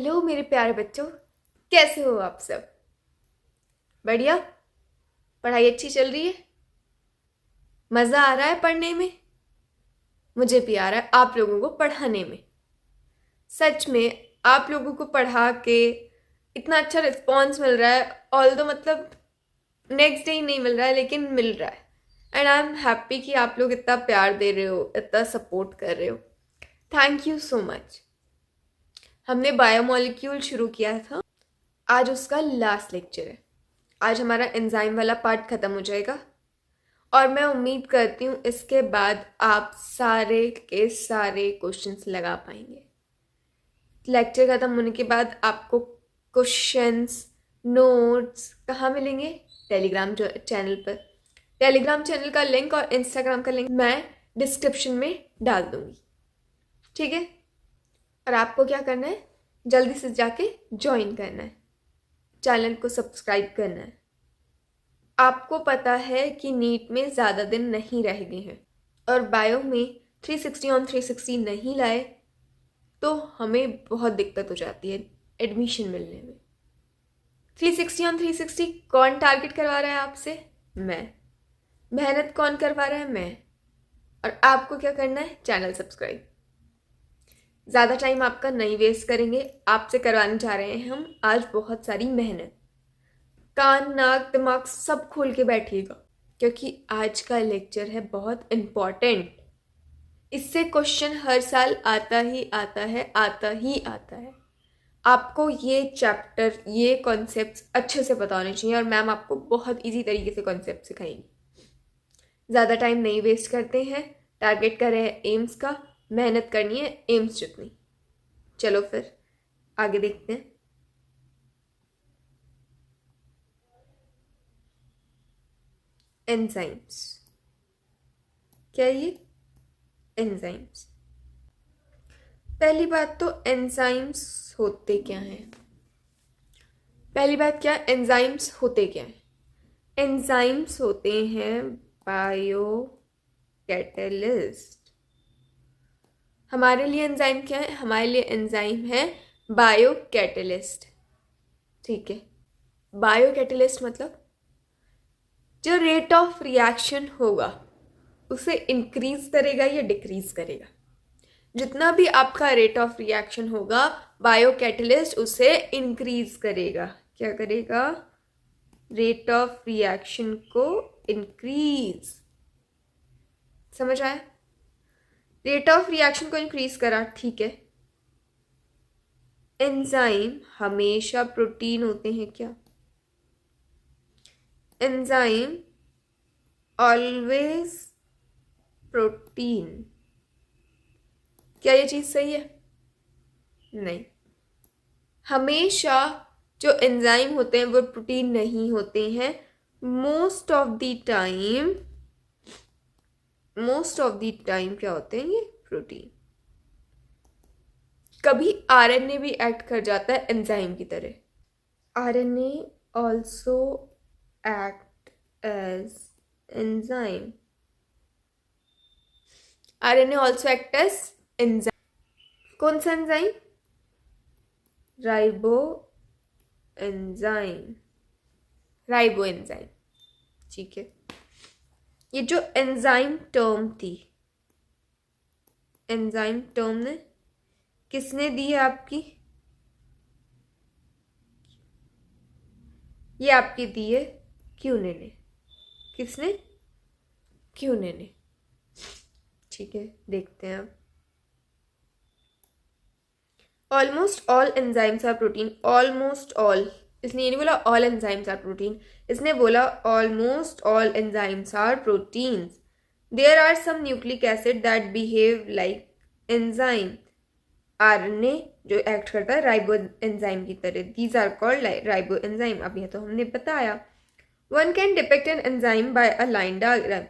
Hello मेरे प्यारे बच्चों, कैसे हो आप सब? बढ़िया। पढ़ाई अच्छी चल रही है? मज़ा आ रहा है पढ़ने में? मुझे भी आ रहा है आप लोगों को पढ़ाने में। सच में आप लोगों को पढ़ा के इतना अच्छा रिस्पॉन्स मिल रहा है, ऑल्दो मतलब नेक्स्ट डे ही नहीं मिल रहा है लेकिन मिल रहा है। एंड आई एम हैप्पी कि आप लोग इतना प्यार दे रहे हो, इतना सपोर्ट कर रहे हो। Thank you so much. हमने बायोमोलिक्यूल शुरू किया था, आज उसका लास्ट लेक्चर है। आज हमारा एंजाइम वाला पार्ट ख़त्म हो जाएगा और मैं उम्मीद करती हूँ इसके बाद आप सारे के सारे क्वेश्चंस लगा पाएंगे। लेक्चर ख़त्म होने के बाद आपको क्वेश्चंस नोट्स कहाँ मिलेंगे? टेलीग्राम चैनल पर। टेलीग्राम चैनल का लिंक और इंस्टाग्राम का लिंक मैं डिस्क्रिप्शन में डाल दूँगी, ठीक है? और आपको क्या करना है, जल्दी से जाके ज्वाइन करना है, चैनल को सब्सक्राइब करना है। आपको पता है कि नीट में ज़्यादा दिन नहीं रह गए हैं और बायो में 360 ऑन 360 नहीं लाए तो हमें बहुत दिक्कत हो जाती है एडमिशन मिलने में। 360 ऑन 360 कौन टारगेट करवा रहा है आपसे? मैं। मेहनत कौन करवा रहा है? मैं। और आपको क्या करना है? Channel subscribe. ज़्यादा टाइम आपका नहीं वेस्ट करेंगे, आपसे करवाने जा रहे हैं हम आज बहुत सारी मेहनत। कान नाक दिमाग सब खोल के बैठिएगा क्योंकि आज का लेक्चर है बहुत इम्पॉर्टेंट। इससे क्वेश्चन हर साल आता ही आता है, आता ही आता है। आपको ये चैप्टर, ये कॉन्सेप्ट्स अच्छे से पता होने चाहिए और मैम आपको बहुत इजी तरीके से कॉन्सेप्ट सिखाएंगी। ज़्यादा टाइम नहीं वेस्ट करते हैं, टारगेट कर रहे हैं एम्स का, मेहनत करनी है एम्स जितनी। चलो फिर आगे देखते हैं। एंजाइम्स क्या है ये? एंजाइम्स। पहली बात तो एंजाइम्स होते क्या हैं? पहली बात क्या, एंजाइम्स होते क्या हैं? एंजाइम्स होते हैं बायो कैटलिस्ट। हमारे लिए एंजाइम क्या है? हमारे लिए एंजाइम है बायो कैटलिस्ट, ठीक है? बायो कैटलिस्ट मतलब जो रेट ऑफ रिएक्शन होगा उसे इंक्रीज करेगा या डिक्रीज करेगा। जितना भी आपका रेट ऑफ रिएक्शन होगा बायो कैटलिस्ट उसे इंक्रीज करेगा। क्या करेगा? रेट ऑफ रिएक्शन को इंक्रीज। समझ आया? रेट ऑफ रिएक्शन को इंक्रीज करा, ठीक है। एंजाइम हमेशा प्रोटीन होते हैं क्या? Enzyme always protein. क्या ये चीज सही है? नहीं, हमेशा जो एंजाइम होते हैं वो प्रोटीन नहीं होते हैं। मोस्ट ऑफ द टाइम क्या होते हैं? ये प्रोटीन। कभी आरएनए भी एक्ट कर जाता है एंजाइम की तरह। RNA also act as enzyme. RNA also act as enzyme. कौन सा enzyme? Ribo enzyme. Ribo enzyme, ठीक है। ये जो एंजाइम टर्म थी, एंजाइम टर्म ने किसने दी है आपकी? ये आपकी दी है क्यूने ने। किसने? क्यूने ने, ठीक है। देखते हैं अब। Almost all enzymes are protein. Almost all, इसने ये नहीं बोला ऑल एंजाइम्स आर प्रोटीन, इसने बोला almost all enzymes are proteins. There are some nucleic acid that behave like enzyme. RNA जो एक्ट करता है राइबो एंजाइम की तरह, these are called ribozyme. अब यह तो हमने बताया। One can depict an enzyme by a line diagram.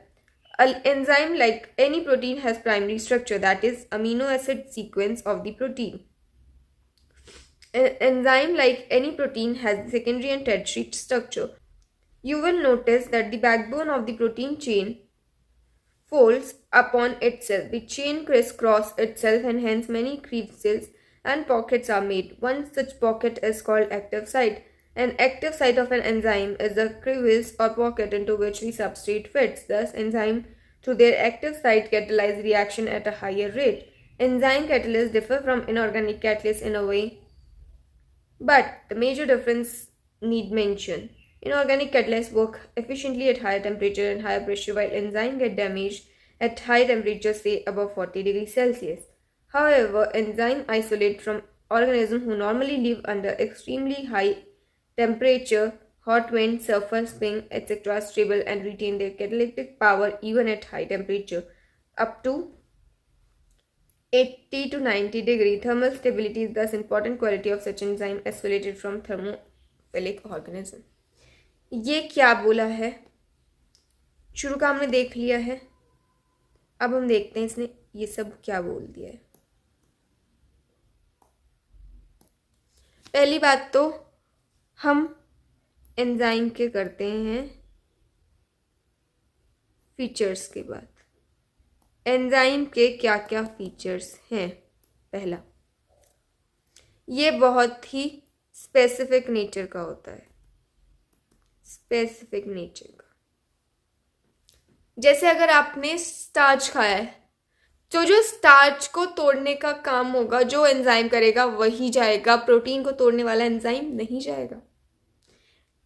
An enzyme, like any protein, has primary structure, that is amino acid sequence of the protein. An enzyme, like any protein, has secondary and tertiary structure. You will notice that the backbone of the protein chain folds upon itself. The chain crisscross itself and hence many creases and pockets are made. One such pocket is called active site. An active site of an enzyme is the crevice or pocket into which the substrate fits. Thus, enzyme through their active site catalyze reaction at a higher rate. Enzyme catalysts differ from inorganic catalysts in a way, but the major difference need mention. Inorganic catalysts work efficiently at higher temperature and higher pressure, while enzymes get damaged at high temperature, say above 40 degrees Celsius. However, enzymes isolate from organisms who normally live under extremely high temperature, hot wind, sulfur, spring, etc. stable and retain their catalytic power even at high temperature, up to 80 to 90 degree. Thermal stability is thus important quality of such enzyme isolated from thermophilic organism. ये क्या बोला है? शुरू का हमने देख लिया है, अब हम देखते हैं इसने ये सब क्या बोल दिया है। पहली बात तो हम एंजाइम के करते हैं फीचर्स के बाद। एंजाइम के क्या क्या फीचर्स हैं? पहला, ये बहुत ही स्पेसिफिक नेचर का होता है। स्पेसिफिक नेचर का, जैसे अगर आपने स्टार्च खाया है तो जो स्टार्च को तोड़ने का काम होगा जो एंजाइम करेगा वही जाएगा, प्रोटीन को तोड़ने वाला एंजाइम नहीं जाएगा।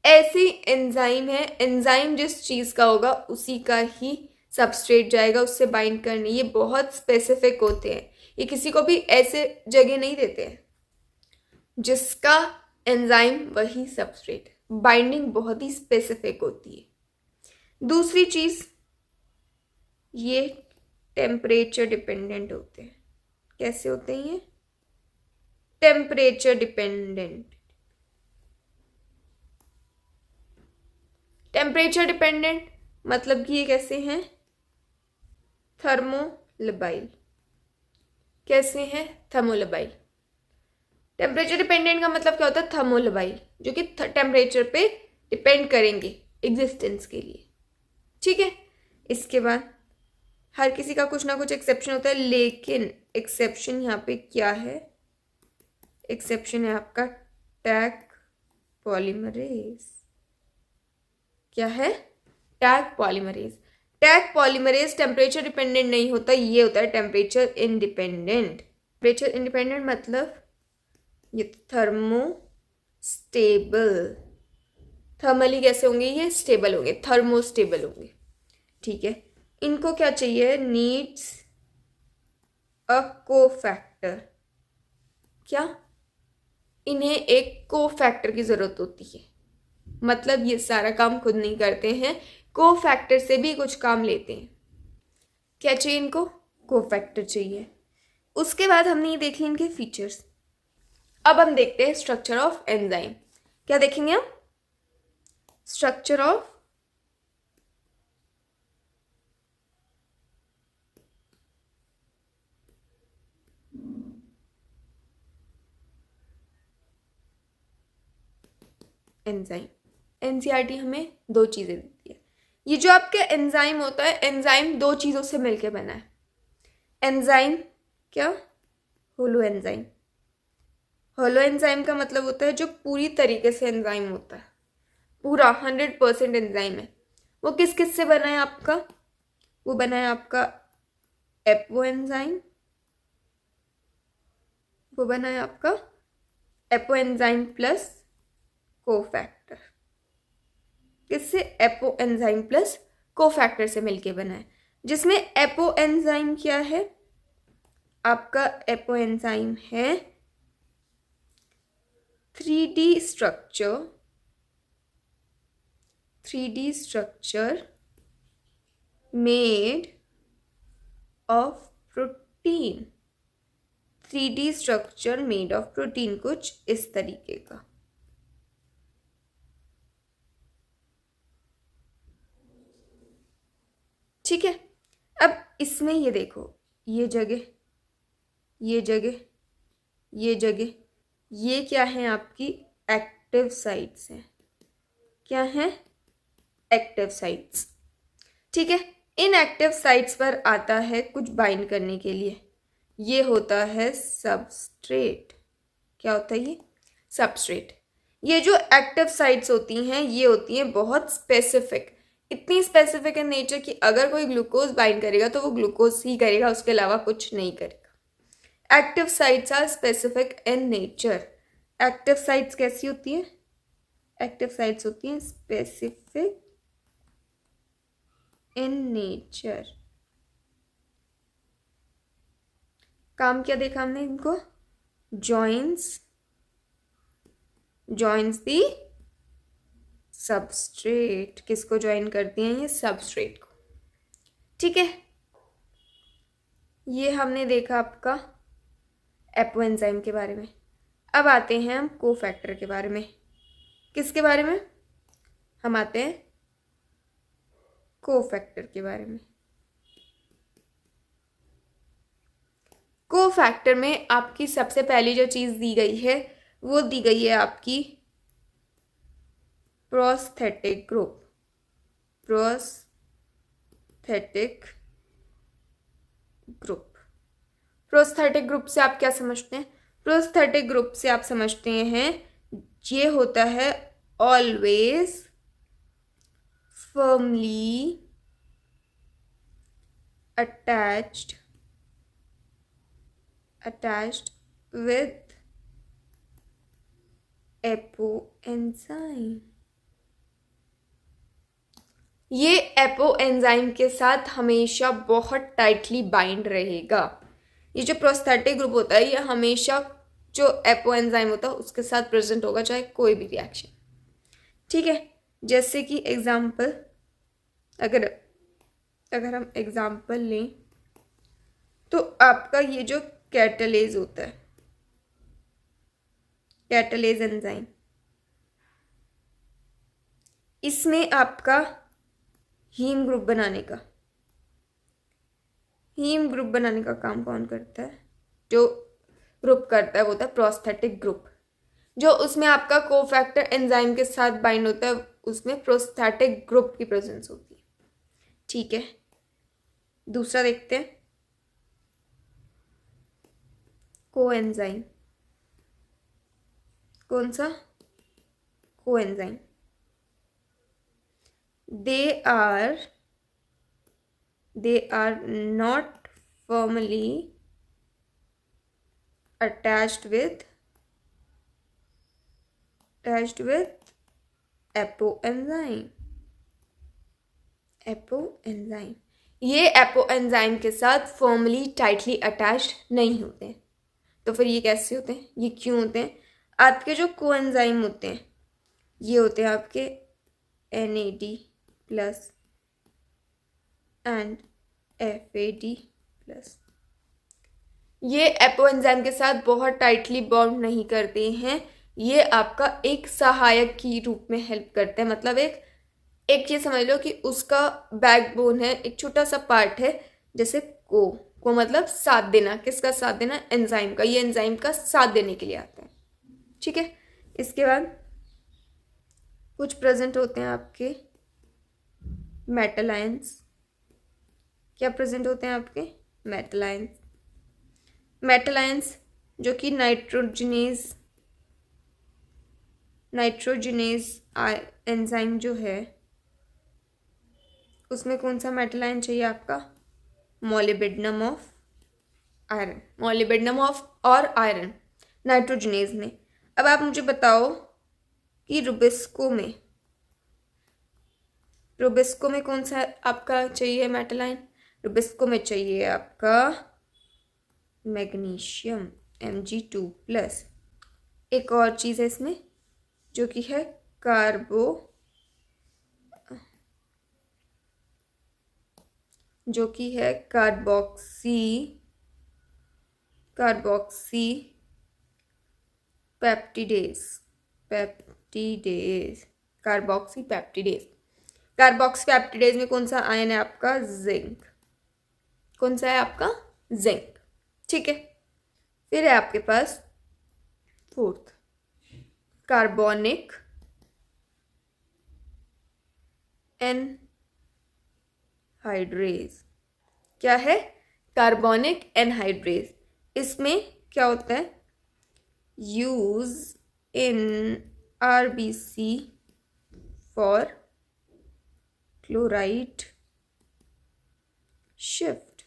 ऐसी एंजाइम है, एंजाइम जिस चीज़ का होगा उसी का ही सबस्ट्रेट जाएगा उससे बाइंड करने। ये बहुत स्पेसिफिक होते हैं, ये किसी को भी ऐसे जगह नहीं देते हैं। जिसका एंजाइम वही सबस्ट्रेट, बाइंडिंग बहुत ही स्पेसिफिक होती है। दूसरी चीज़, ये टेम्परेचर डिपेंडेंट होते हैं। कैसे होते हैं ये? Temperature dependent. टेम्परेचर डिपेंडेंट मतलब कि ये कैसे हैं? थर्मोलबाइल। कैसे हैं? थर्मोलबाइल। टेम्परेचर डिपेंडेंट का मतलब क्या होता है? थर्मोलबाइल, जो कि टेम्परेचर पे डिपेंड करेंगे एग्जिस्टेंस के लिए। ठीक है, इसके बाद हर किसी का कुछ ना कुछ एक्सेप्शन होता है, लेकिन एक्सेप्शन यहाँ पे क्या है? एक्सेप्शन है आपका टैग पॉलीमरेज। क्या है? Tag polymerase. Tag polymerase temperature dependent नहीं होता, ये होता है टेम्परेचर इंडिपेंडेंट। टेम्परेचर इंडिपेंडेंट मतलब ये थर्मो स्टेबल। थर्मली कैसे होंगे? ये स्टेबल होंगे, थर्मो स्टेबल होंगे। ठीक है, इनको क्या चाहिए? Needs a cofactor. क्या? इन्हें एक कोफैक्टर की जरूरत होती है, मतलब ये सारा काम खुद नहीं करते हैं, कोफैक्टर से भी कुछ काम लेते हैं। क्या चाहिए इनको? कोफैक्टर चाहिए। उसके बाद हमने ये देख ली इनके फीचर्स। अब हम देखते हैं स्ट्रक्चर ऑफ एंजाइम। क्या देखेंगे हम? Structure of enzyme. एनसीईआरटी हमें दो चीज़ें देती है। ये जो आपके एंजाइम होता है, एंजाइम दो चीज़ों से मिलकर बना है। एंजाइम क्या? Holo enzyme. होलो एंजाइम का मतलब होता है जो पूरी तरीके से एंजाइम होता है, पूरा 100% एंजाइम है। वो किस किस से बना है आपका? वो बना है आपका एपो एंजाइम, वो बना है आपका एपो एंजाइम प्लस कोफैक्टर। किससे? एपो एंजाइम प्लस कोफैक्टर से मिलके बना है, जिसमें एपो एंजाइम क्या है? आपका एपो एंजाइम है 3D structure made of protein। 3D structure made of protein, कुछ इस तरीके का। ठीक है, अब इसमें ये देखो, ये जगह, ये जगह, ये जगह, ये क्या है? आपकी एक्टिव साइट्स हैं। क्या है? Active sites. ठीक है, इन एक्टिव साइट्स पर आता है कुछ बाइंड करने के लिए। ये होता है सबस्ट्रेट। क्या होता है ये? सबस्ट्रेट। ये जो एक्टिव साइट्स होती हैं ये होती हैं बहुत स्पेसिफिक, इतनी स्पेसिफिक इन नेचर कि अगर कोई ग्लूकोज बाइंड करेगा तो वो ग्लूकोज ही करेगा, उसके अलावा कुछ नहीं करेगा। Active sites are specific in nature. Active sites कैसी होती है? एक्टिव साइट्स होती हैं स्पेसिफिक इन नेचर। काम क्या देखा हमने इनको? जॉइंस दी सबस्ट्रेट। किसको ज्वाइन करती हैं? ये सबस्ट्रेट को। ठीक है, ये हमने देखा आपका एपोएंजाइम के बारे में। अब आते हैं हम कोफैक्टर के बारे में। किसके बारे में? हम आते हैं कोफैक्टर के बारे में। कोफैक्टर में आपकी सबसे पहली जो चीज़ दी गई है वो दी गई है आपकी प्रोस्थेटिक ग्रुप। प्रोस्थेटिक ग्रुप से आप क्या समझते हैं? प्रोस्थेटिक ग्रुप से आप समझते हैं ये होता है always firmly attached with apoenzyme. ये एपोएंजाइम के साथ हमेशा बहुत टाइटली बाइंड रहेगा। ये जो प्रोस्थेटिक ग्रुप होता है ये हमेशा जो एपोएंजाइम होता है उसके साथ प्रेजेंट होगा, चाहे कोई भी रिएक्शन। ठीक है, जैसे कि एग्जाम्पल अगर हम एग्जाम्पल लें तो आपका ये जो कैटालेज होता है, कैटालेज एंजाइम, इसमें आपका हीम ग्रुप बनाने का काम कौन करता है? जो ग्रुप करता है वो होता है प्रोस्थेटिक ग्रुप। जो उसमें आपका कोफैक्टर एंजाइम के साथ बाइंड होता है उसमें प्रोस्थेटिक ग्रुप की प्रेजेंस होती है। ठीक है, दूसरा देखते हैं कोएंजाइम। कौन सा? Coenzyme. they are not firmly attached with apoenzyme. ये एपोएंजाइम के साथ फॉर्मली टाइटली अटैच्ड नहीं होते हैं। तो फिर ये कैसे होते हैं? ये क्यों होते हैं? आपके जो कोएंजाइम होते हैं ये होते हैं आपके NAD+ एंड FAD+। ये एपोएंजाइम के साथ बहुत टाइटली बॉन्ड नहीं करते हैं, ये आपका एक सहायक के रूप में हेल्प करते हैं। मतलब एक ये समझ लो कि उसका बैकबोन है, एक छोटा सा पार्ट है। जैसे को मतलब साथ देना। किसका साथ देना? एंजाइम का। ये एंजाइम का साथ देने के लिए आता है। ठीक है, इसके बाद कुछ प्रेजेंट होते हैं आपके मेटल आयंस। क्या प्रेजेंट होते हैं आपके? मेटल आयंस जो कि नाइट्रोजनेज एंजाइम जो है उसमें कौन सा मेटल आयन चाहिए आपका? मोलिब्डेनम और आयरन नाइट्रोजनेज में। अब आप मुझे बताओ कि रुबिस्को में कौन सा आपका चाहिए मेटल आयन? रुबिस्को में चाहिए आपका मैग्नीशियम Mg2+। एक और चीज़ है इसमें जो कि है कार्बोक्सी पेप्टिडेज। कार्बोक्सी पेप्टिडेज में कौन सा आयन है आपका? जिंक। कौन सा है आपका? जिंक। ठीक है, फिर है आपके पास फोर्थ कार्बोनिक एनहाइड्रेज। क्या है? Carbonic anhydrase. इसमें क्या होता है, use in RBC for chloride shift.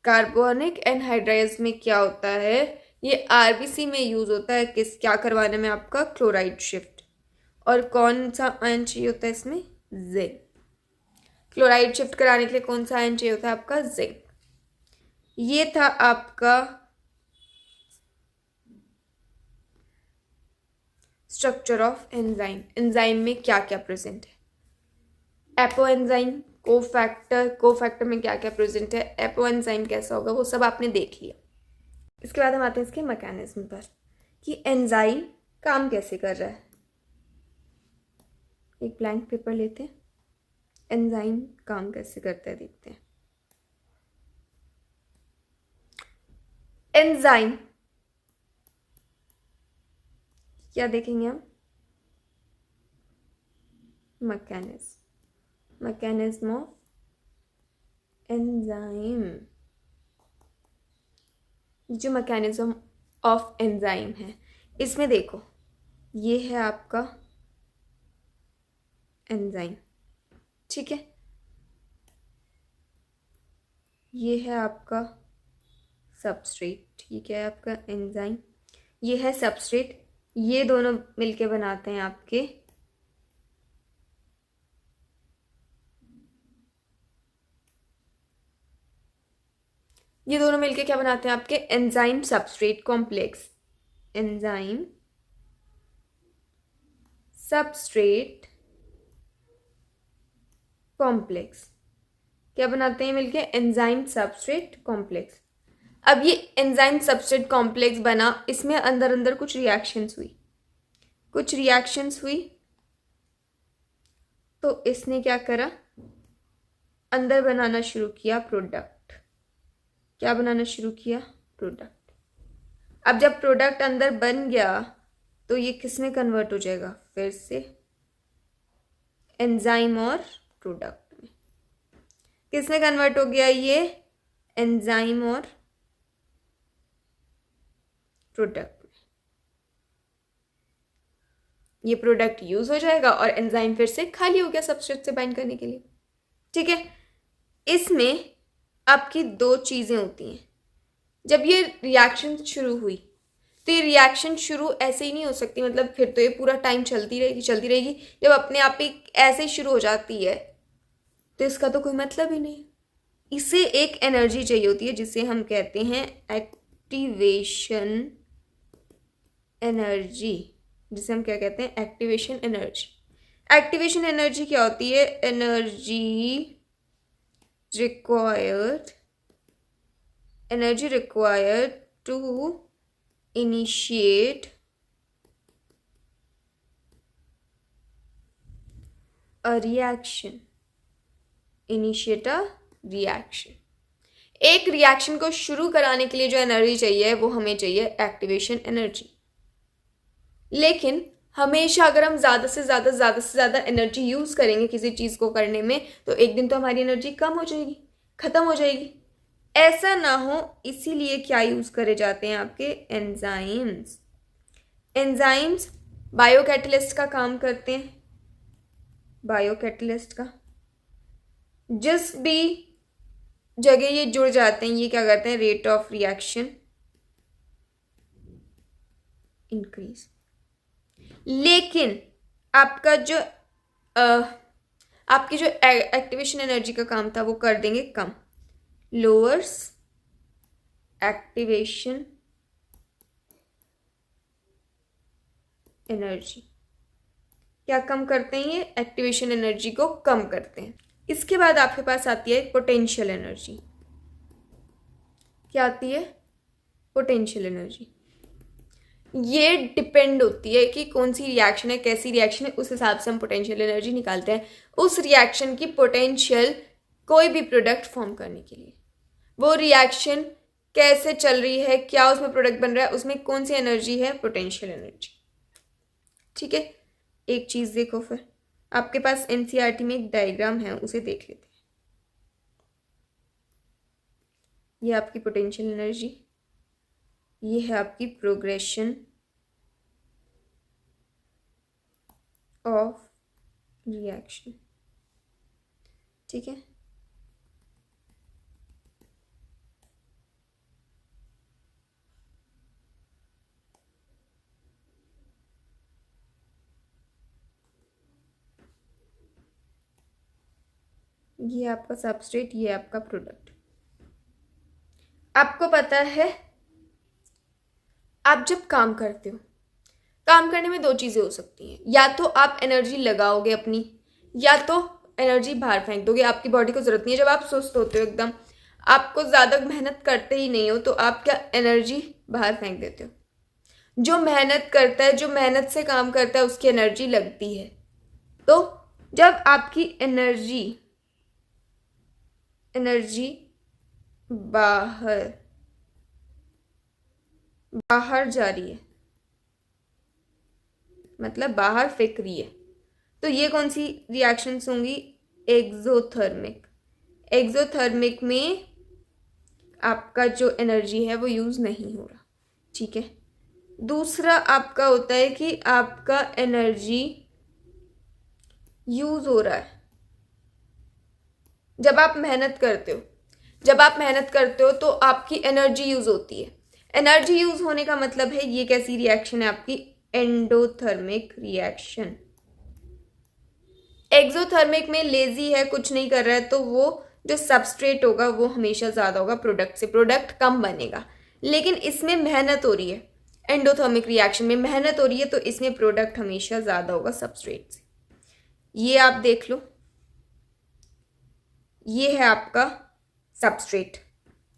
Carbonic anhydrase में क्या होता है, ये RBC में यूज होता है किस क्या करवाने में, आपका क्लोराइड शिफ्ट। और कौन सा आयन चाहिए होता है इसमें, जिंक। क्लोराइड शिफ्ट कराने के लिए कौन सा आयन चाहिए होता है, आपका जिंक। ये था आपका स्ट्रक्चर ऑफ एंजाइम। एंजाइम में क्या क्या प्रेजेंट है, एपो एंजाइम, कोफैक्टर में क्या क्या प्रेजेंट है, एपो एंजाइम कैसा होगा, वो सब आपने देख लिया। इसके बाद हम आते हैं इसके मैकेनिज्म पर कि एंजाइम काम कैसे कर रहा है। एक ब्लैंक पेपर लेते हैं, एंजाइम काम कैसे करता है देखते हैं। एंजाइम क्या देखेंगे हम, मैकेनिज्म ऑफ एंजाइम। जो मैकेनिज्म ऑफ एंजाइम है, इसमें देखो ये है आपका एंजाइम, ठीक है, ये है आपका सबस्ट्रेट, ये क्या है आपका एंजाइम, ये है सबस्ट्रेट, ये दोनों मिलके बनाते हैं आपके क्या बनाते हैं आपके enzyme substrate complex. Enzyme substrate complex क्या बनाते हैं मिलके, एंजाइम सबस्ट्रेट कॉम्प्लेक्स। अब ये एंजाइम सबस्ट्रेट कॉम्प्लेक्स बना, इसमें अंदर अंदर कुछ रिएक्शंस हुई, तो इसने क्या करा, अंदर बनाना शुरू किया प्रोडक्ट। क्या बनाना शुरू किया, प्रोडक्ट। अब जब प्रोडक्ट अंदर बन गया तो ये किस में कन्वर्ट हो जाएगा, फिर से एंजाइम और प्रोडक्ट में। किस में कन्वर्ट हो गया, ये एंजाइम और प्रोडक्ट में। ये प्रोडक्ट यूज हो जाएगा और एंजाइम फिर से खाली हो गया सबस्ट्रेट से बाइंड करने के लिए, ठीक है। इसमें आपकी दो चीजें होती हैं। जब ये रिएक्शन शुरू हुई, तो ये रिएक्शन शुरू ऐसे ही नहीं हो सकती, मतलब फिर तो ये पूरा टाइम चलती रहेगी। जब अपने आप ही ऐसे ही शुरू हो जाती है तो इसका तो कोई मतलब ही नहीं। इसे एक एनर्जी चाहिए होती है जिसे हम कहते हैं एक्टिवेशन एनर्जी, जिसे हम क्या कहते हैं, एक्टिवेशन एनर्जी। एक्टिवेशन एनर्जी क्या होती है, energy required to initiate a reaction, एक रिएक्शन को शुरू कराने के लिए जो एनर्जी चाहिए वो हमें चाहिए एक्टिवेशन एनर्जी। लेकिन हमेशा अगर हम ज़्यादा से ज़्यादा एनर्जी यूज़ करेंगे किसी चीज़ को करने में, तो एक दिन तो हमारी एनर्जी कम हो जाएगी, ख़त्म हो जाएगी। ऐसा ना हो, इसीलिए क्या यूज़ करे जाते हैं आपके एंजाइम्स बायोकैटलिस्ट का काम करते हैं। बायोकैटलिस्ट का जिस भी जगह ये जुड़ जाते हैं, ये क्या करते हैं, रेट ऑफ रिएक्शन इंक्रीज। लेकिन आपका जो आपकी जो एक्टिवेशन एनर्जी का काम था वो कर देंगे कम, लोअर्स एक्टिवेशन एनर्जी। क्या कम करते हैं, ये एक्टिवेशन एनर्जी को कम करते हैं। इसके बाद आपके पास आती है पोटेंशियल एनर्जी। क्या आती है, पोटेंशियल एनर्जी। ये डिपेंड होती है कि कौन सी रिएक्शन है, कैसी रिएक्शन है, उस हिसाब से हम पोटेंशियल एनर्जी निकालते हैं। उस रिएक्शन की पोटेंशियल कोई भी प्रोडक्ट फॉर्म करने के लिए, वो रिएक्शन कैसे चल रही है, क्या उसमें प्रोडक्ट बन रहा है, उसमें कौन सी एनर्जी है, पोटेंशियल एनर्जी, ठीक है। एक चीज़ देखो, फिर आपके पास एनसीईआरटी में एक डायग्राम है, उसे देख लेते हैं। ये आपकी पोटेंशियल एनर्जी, ये है आपकी प्रोग्रेशन ऑफ रिएक्शन। ठीक है, ये आपका सबस्ट्रेट, ये आपका प्रोडक्ट। आपको पता है आप जब काम करते हो, काम करने में दो चीज़ें हो सकती हैं, या तो आप एनर्जी लगाओगे अपनी, या तो एनर्जी बाहर फेंक दोगे। आपकी बॉडी को ज़रूरत नहीं है। जब आप सुस्त होते हो एकदम, आपको ज़्यादा मेहनत करते ही नहीं हो, तो आप क्या एनर्जी बाहर फेंक देते हो। जो मेहनत करता है, जो मेहनत से काम करता है, उसकी एनर्जी लगती है। तो जब आपकी एनर्जी बाहर जा रही है, मतलब बाहर फेंक रही है, तो ये कौन सी रिएक्शंस होंगी? एक्सोथर्मिक। एक्सोथर्मिक में आपका जो एनर्जी है वो यूज़ नहीं हो रहा। ठीक है, दूसरा आपका होता है कि आपका एनर्जी यूज़ हो रहा है। जब आप मेहनत करते हो तो आपकी एनर्जी यूज़ होती है। एनर्जी यूज़ होने का मतलब है ये कैसी रिएक्शन है आपकी? Endothermic reaction. एक्सोथर्मिक में लेजी है, कुछ नहीं कर रहा है, तो वो जो सबस्ट्रेट होगा वो हमेशा ज़्यादा होगा प्रोडक्ट से, प्रोडक्ट कम बनेगा। लेकिन इसमें मेहनत हो रही है, एंडोथर्मिक रिएक्शन में मेहनत हो रही है, तो इसमें प्रोडक्ट हमेशा ज़्यादा होगा सबस्ट्रेट से। ये आप देख लो, ये है आपका सबस्ट्रेट।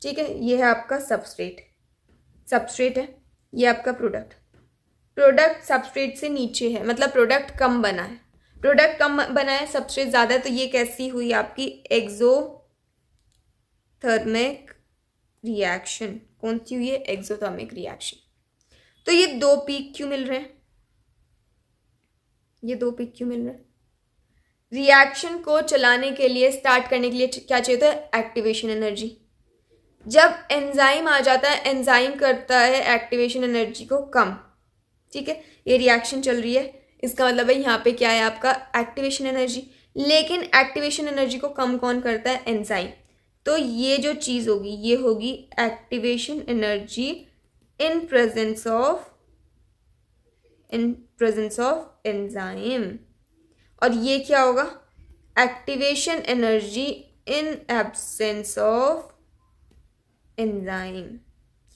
ठीक है, ये है आपका सबस्ट्रेट है, ये आपका प्रोडक्ट सबस्ट्रेट से नीचे है, मतलब प्रोडक्ट कम बना है, सबस्ट्रेट ज़्यादा है, तो ये कैसी हुई आपकी? Exothermic reaction. कौन सी हुई है? Exothermic reaction. तो ये दो पीक क्यों मिल रहे हैं? रिएक्शन को चलाने के लिए, स्टार्ट करने के लिए क्या चाहिए होता है? Activation energy. जब एंजाइम आ जाता है, एंजाइम करता है एक्टिवेशन एनर्जी को कम। ठीक है, ये रिएक्शन चल रही है, इसका मतलब है यहाँ पे क्या है आपका? Activation energy. लेकिन एक्टिवेशन एनर्जी को कम कौन करता है? एंजाइम। तो ये जो चीज़ होगी ये होगी activation energy in presence of enzyme. और ये क्या होगा? Activation energy in absence of enzyme.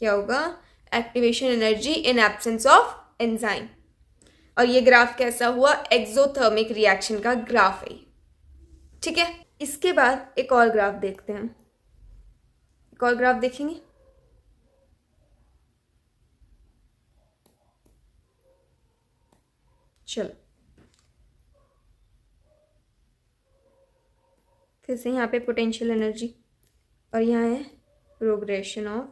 क्या होगा? Activation energy in absence of enzyme. और ये ग्राफ कैसा हुआ? एक्सोथर्मिक रिएक्शन का ग्राफ है। ठीक है, इसके बाद एक और ग्राफ देखते हैं। एक और ग्राफ देखेंगे। चलो, फिर से यहाँ पे पोटेंशियल एनर्जी और यहाँ है प्रोग्रेशन ऑफ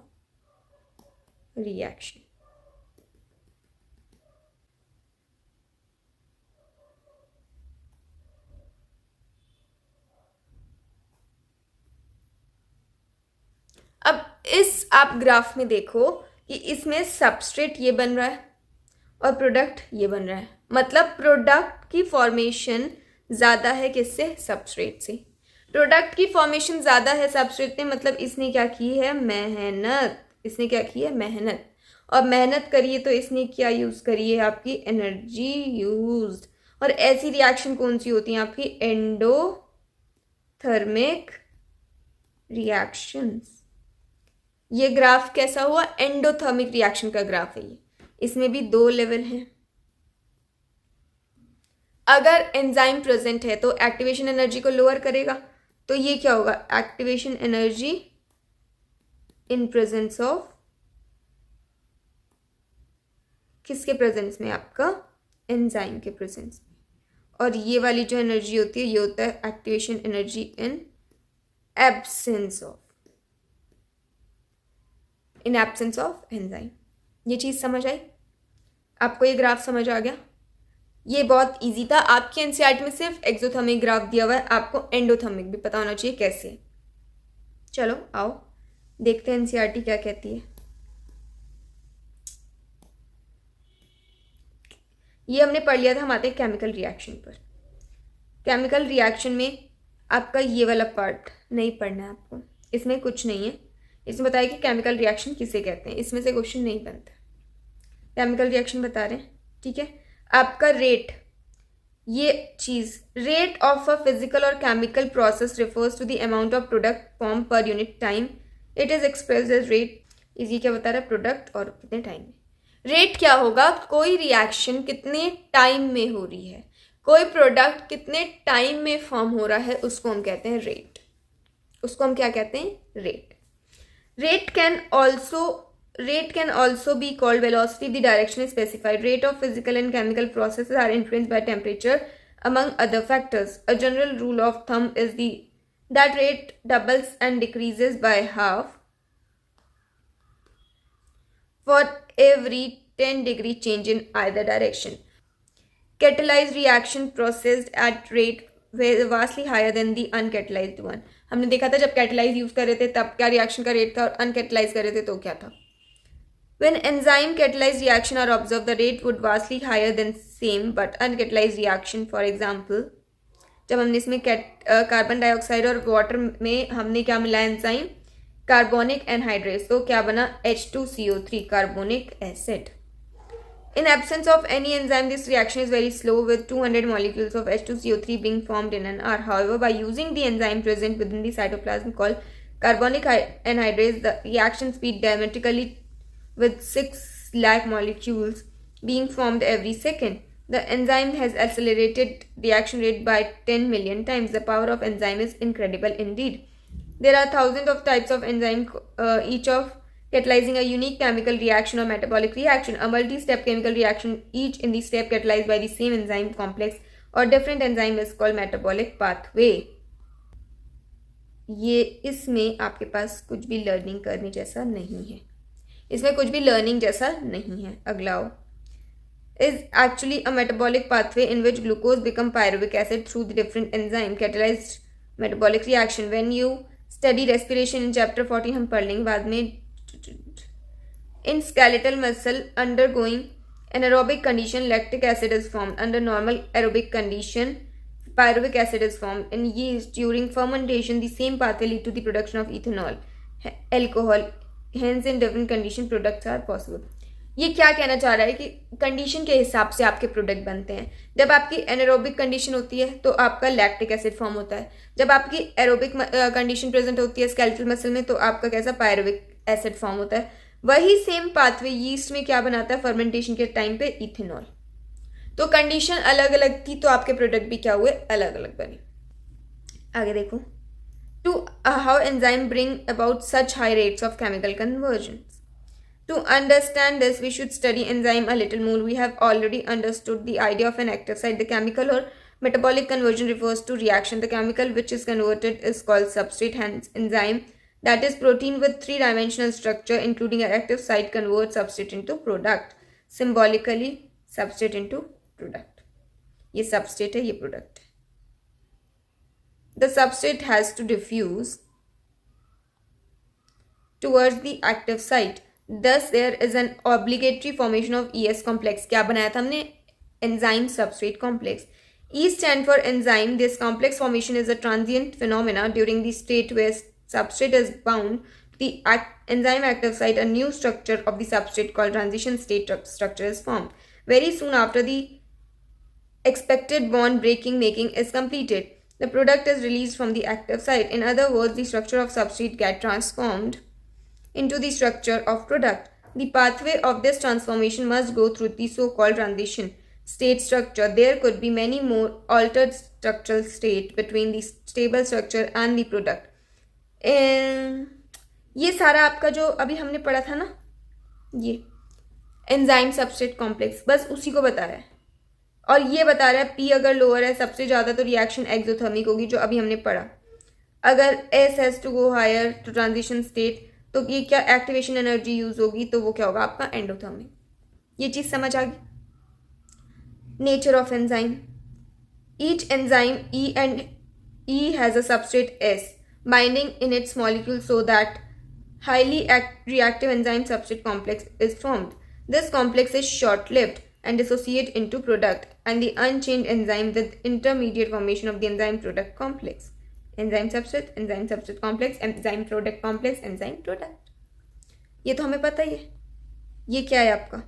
रिएक्शन। अब इस आप ग्राफ में देखो कि इसमें सबस्ट्रेट ये बन रहा है और प्रोडक्ट ये बन रहा है, मतलब प्रोडक्ट की फॉर्मेशन ज़्यादा है किससे? सबस्ट्रेट से। प्रोडक्ट की फॉर्मेशन ज़्यादा है सबस्ट्रेट में, मतलब इसने क्या की है? मेहनत। और मेहनत करिए तो इसने क्या यूज़ करी है? आपकी एनर्जी यूज। और ऐसी रिएक्शन कौन सी होती है आपकी? Endothermic reactions. ये ग्राफ कैसा हुआ? एंडोथर्मिक रिएक्शन का ग्राफ है ये। इसमें भी दो लेवल हैं। अगर एंजाइम प्रेजेंट है तो एक्टिवेशन एनर्जी को लोअर करेगा, तो ये क्या होगा? Activation energy in presence of, किसके प्रेजेंस में? आपका एंजाइम के प्रेजेंस में। और ये वाली जो एनर्जी होती है ये होता है activation energy in absence of enzyme. ये चीज़ समझ आई आपको? ये ग्राफ समझ आ गया? ये बहुत इजी था। आपके एनसीईआरटी में सिर्फ एक्सोथर्मिक ग्राफ दिया हुआ है, आपको एंडोथर्मिक भी पता होना चाहिए कैसे। चलो आओ देखते हैं एनसीईआरटी क्या कहती है। ये हमने पढ़ लिया था, हम आते हैं केमिकल रिएक्शन पर। केमिकल रिएक्शन में आपका ये वाला पार्ट नहीं पढ़ना है आपको, इसमें कुछ नहीं है। इसमें बताया कि केमिकल रिएक्शन किसे कहते हैं, इसमें से क्वेश्चन नहीं बनता। केमिकल रिएक्शन बता रहे हैं, ठीक है। आपका रेट, ये चीज, रेट ऑफ अ फिजिकल और chemical process refers to the amount of product form per unit time. It is expressed as rate. ये क्या बता रहा है, प्रोडक्ट और कितने टाइम में। रेट क्या होगा, कोई रिएक्शन कितने टाइम में हो रही है, कोई प्रोडक्ट कितने टाइम में फॉर्म हो रहा है, उसको हम कहते हैं रेट। उसको हम क्या कहते हैं, rate. Rate can also be called velocity if the direction is specified. Rate of physical and chemical processes are influenced by temperature, among other factors. A general rule of thumb is that rate doubles and decreases by half for every 10-degree change in either direction. Catalyzed reaction processed at rate vastly higher than the uncatalyzed one. हमने देखा था जब catalyse use कर रहे थे तब क्या reaction का रेट था, और अनकैटेलाइज कर रहे थे तो क्या था। When enzyme catalyzed reaction are observed, the rate would vastly higher than same but uncatalyzed reaction. For example, जब हमने इसमें कार्बन डाइऑक्साइड और वाटर में हमने क्या मिला, एंजाइम कार्बोनिक एनहाइड्रेस, तो क्या बना, H2CO3 carbonic acid. In absence of any enzyme, this reaction is very slow with 200 molecules of H2CO3 being formed in an hour. However, by using the enzyme present within the cytoplasm called carbonic anhydrase, the reaction speed diametrically with 6 lakh molecules being formed every second. The enzyme has accelerated reaction rate by 10 million times. The power of enzyme is incredible indeed. There are thousands of types of enzyme, each of catalyzing a unique chemical reaction or metabolic reaction. A multi-step chemical reaction, each in the step catalyzed by the same enzyme complex or different enzyme, is called metabolic pathway. ये इसमें आपके पास कुछ भी learning करने जैसा नहीं है, इसमें कुछ भी लर्निंग जैसा नहीं है। अगला is actually a metabolic pathway in which glucose become pyruvic acid through the different enzyme catalyzed metabolic reaction. When you study respiration in chapter 14, हम पढ़ लेंगे बाद में। In skeletal muscle undergoing anaerobic condition, lactic acid is formed. Under normal aerobic condition, pyruvic acid is formed. In yeast, during fermentation, the same pathway lead to the production of ethanol, alcohol. Hence, in different condition, products are possible. ये क्या कहना चाह रहा है कि condition के हिसाब से आपके प्रोडक्ट बनते हैं। जब आपकी एनारोबिक कंडीशन होती है तो आपका लैक्टिक एसिड फॉर्म होता है। जब आपकी एरोबिक कंडीशन प्रेजेंट होती है स्केलेटल मसल में तो आपका कैसा, पायरुविक एसिड फॉर्म होता है। वही सेम पाथवे यीस्ट में क्या बनाता है, फर्मेंटेशन के टाइम पे इथेनॉल। तो कंडीशन अलग अलग थी तो आपके प्रोडक्ट भी क्या हुए, अलग अलग बने। आगे देखो, to how enzyme bring about such high rates of chemical conversion. To understand this, we should study enzyme a little more. We have already understood the idea of an active site. The chemical or metabolic conversion refers to reaction. The chemical which is converted is called substrate. Hence, enzyme, that is protein with three-dimensional structure, including an active site, converts substrate into product. Symbolically, substrate into product. ये substrate है, ये product है. The substrate has to diffuse towards the active site. Thus, there is an obligatory formation of ES complex. क्या बनाया था हमने, enzyme substrate complex. E stand for enzyme. This complex formation is a transient phenomena. During the state where substrate is bound to the enzyme active site, a new structure of the substrate called transition state structure is formed. Very soon after the expected bond breaking making is completed, the product is released from the active site. In other words, the structure of substrate gets transformed into the structure of product. The pathway of this transformation must go through the so-called transition state structure. There could be many more altered structural state between the stable structure and the product. ये सारा आपका जो अभी हमने पढ़ा था ना, ये एंजाइम सबस्ट्रेट कॉम्प्लेक्स बस उसी को बता रहा है। और ये बता रहा है P अगर लोअर है सबसे ज़्यादा तो रिएक्शन एक्सोथर्मिक होगी, जो अभी हमने पढ़ा। अगर S has to go higher to transition state तो ये क्या एक्टिवेशन एनर्जी यूज होगी, तो वो क्या होगा आपका एंडोथर्मिक। ये चीज समझ आ गई। Nature of enzyme, each enzyme E has a substrate S binding in its molecule so that highly reactive enzyme substrate complex is formed. This complex is short-lived and dissociate into product and the unchained enzyme with intermediate formation of the enzyme product complex. Enzyme substrate complex, enzyme product complex, enzyme product. ये तो हमें पता ही है. ये क्या है आपका?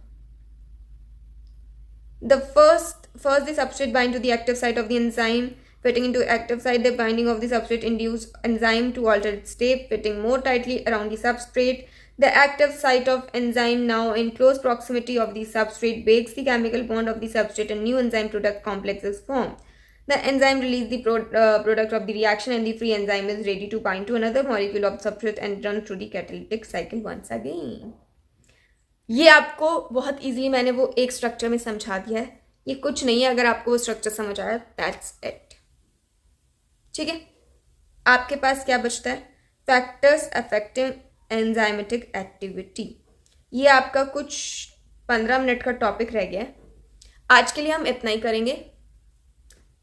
The first the substrate bind to the active site of the enzyme. Fitting into active site, the binding of the substrate induce enzyme to alter its shape, fitting more tightly around the substrate. The active site of enzyme, now in close proximity of the substrate, breaks the chemical bond of the substrate and new enzyme product complex is formed. The enzyme releases the product of the reaction and the free enzyme is ready to bind to another molecule of substrate and run through the catalytic cycle once again. ये आपको बहुत easily मैंने वो एक structure में समझा दिया है. ये कुछ नहीं है. अगर आपको वो स्ट्रक्चर समझ आया, दैट्स इट. ठीक है. आपके पास क्या बचता है? Factors affecting enzymatic activity. ये आपका कुछ 15 मिनट का टॉपिक रह गया है. आज के लिए हम इतना ही करेंगे.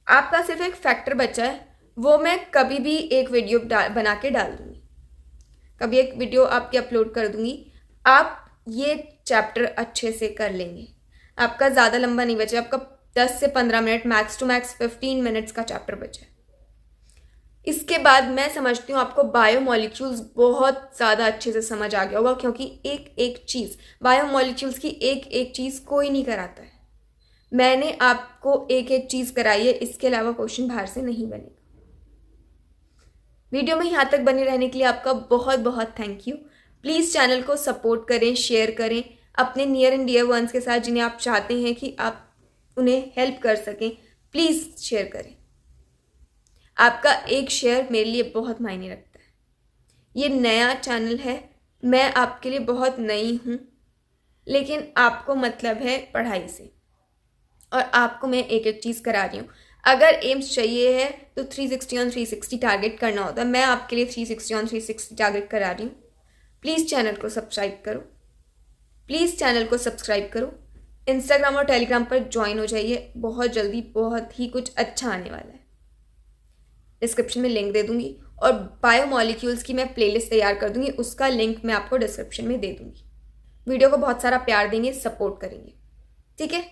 आपका सिर्फ एक फैक्टर बचा है, वो मैं कभी भी एक वीडियो बना के डाल दूंगी. कभी एक वीडियो आपकी अपलोड कर दूंगी. आप ये चैप्टर अच्छे से कर लेंगे. आपका ज़्यादा लंबा नहीं बचा. आपका 10 से 15 मिनट, मैक्स टू मैक्स 15 मिनट्स का चैप्टर बचा है. इसके बाद मैं समझती हूँ आपको बायोमोलिक्यूल्स बहुत ज़्यादा अच्छे से समझ आ गया होगा, क्योंकि एक एक चीज़, बायोमोलिक्यूल्स की एक एक चीज़ कोई नहीं कराता है. मैंने आपको एक एक चीज़ कराई है. इसके अलावा क्वेश्चन बाहर से नहीं बनेगा. वीडियो में यहाँ तक बने रहने के लिए आपका बहुत बहुत थैंक यू. प्लीज़ चैनल को सपोर्ट करें, शेयर करें अपने नियर एंड डियर वंस के साथ, जिन्हें आप चाहते हैं कि आप उन्हें हेल्प कर सकें. प्लीज़ शेयर करें. आपका एक शेयर मेरे लिए बहुत मायने रखता है. ये नया चैनल है, मैं आपके लिए बहुत नई हूँ, लेकिन आपको मतलब है पढ़ाई से, और आपको मैं एक एक चीज़ करा रही हूँ. अगर एम्स चाहिए है तो 360 on 360 टारगेट करना होता है. मैं आपके लिए 360 on 360 टारगेट करा रही हूँ. प्लीज़ चैनल को सब्सक्राइब करो. इंस्टाग्राम और टेलीग्राम पर ज्वाइन हो जाइए. बहुत जल्दी बहुत ही कुछ अच्छा आने वाला है. डिस्क्रिप्शन में लिंक दे दूंगी, और बायोमोलिक्यूल्स की मैं प्लेलिस्ट तैयार कर दूंगी. उसका लिंक मैं आपको डिस्क्रिप्शन में दे दूंगी. वीडियो को बहुत सारा प्यार देंगे, सपोर्ट करेंगे. ठीक है.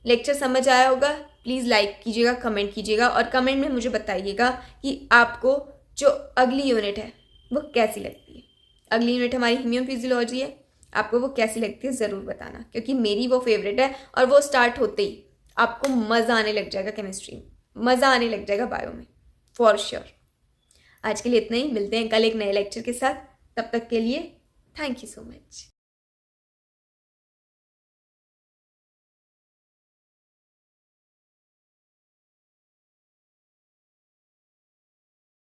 लेक्चर समझ आया होगा. प्लीज़ लाइक कीजिएगा, कमेंट कीजिएगा, और कमेंट में मुझे बताइएगा कि आपको जो अगली यूनिट है वो कैसी लगती है. अगली यूनिट हमारी ह्यूमन फिजियोलॉजी है. आपको वो कैसी लगती है ज़रूर बताना, क्योंकि मेरी वो फेवरेट है. और वो स्टार्ट होते ही आपको मज़ा आने लग जाएगा केमिस्ट्री में, मज़ा आने लग जाएगा बायो में, फॉर श्योर. आज के लिए इतना ही. मिलते हैं कल एक नए लेक्चर के साथ. तब तक के लिए थैंक यू सो मच.